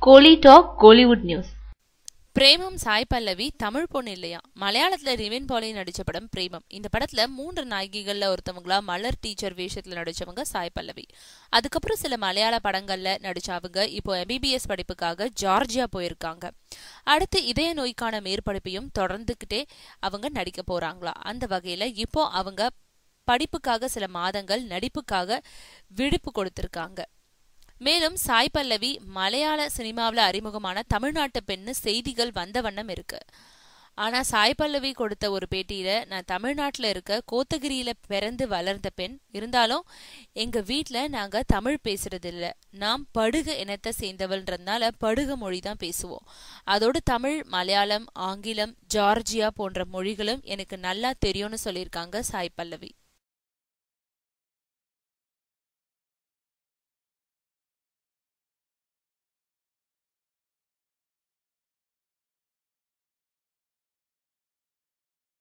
கோலி talk Kollywood news. பிரேமம் சாய் பல்லவி தமிழ் பொண்ணு இல்லையா? மலையாளத்துல ரிவின் பாலி நடிச்ச படம் பிரேமம். இந்த படத்துல 3 நாயகிகள்ல ஒருத்தவங்களா மலர் டீச்சர் வேஷத்துல நடிச்சவங்க சாய் பல்லவி. அதுக்கப்புறம் சில மலையாள படங்கள்ல நடிச்சவங்க இப்போ MBBS படிப்புக்காக ஜார்ஜியா போயிருக்காங்க. அடுத்து இதய நோய்க்கான மேற்படிப்பையும் தொடர்ந்துகிட்டே அவங்க நடிக்க போறாங்களா. அந்த வகையில இப்போ அவங்க படிப்புக்காக சில மாதங்கள் நடிப்புக்காக விடுப்பு கொடுத்திருக்காங்க. மேலும் சாய் பல்லவி மலையாள சினிமாவில் அறிமுகமான தமிழ்நாட்டு பெண்ணு செய்திகள் வந்த வண்ணம் இருக்கு. ஆனா சாய் பல்லவி கொடுத்த ஒரு பேட்டியில, நான் தமிழ்நாட்டுல இருக்க கோத்தகிரியில பிறந்து வளர்ந்த பெண், இருந்தாலும் எங்க வீட்டுல நாங்க தமிழ் பேசுறது இல்ல, நாம் படுக இனத்தை சேர்ந்தவள்ன்றதுனால படுக மொழி தான் பேசுவோம். அதோடு தமிழ், மலையாளம், ஆங்கிலம், ஜார்ஜியா போன்ற மொழிகளும் எனக்கு நல்லா தெரியும்னு சொல்லியிருக்காங்க சாய் பல்லவி.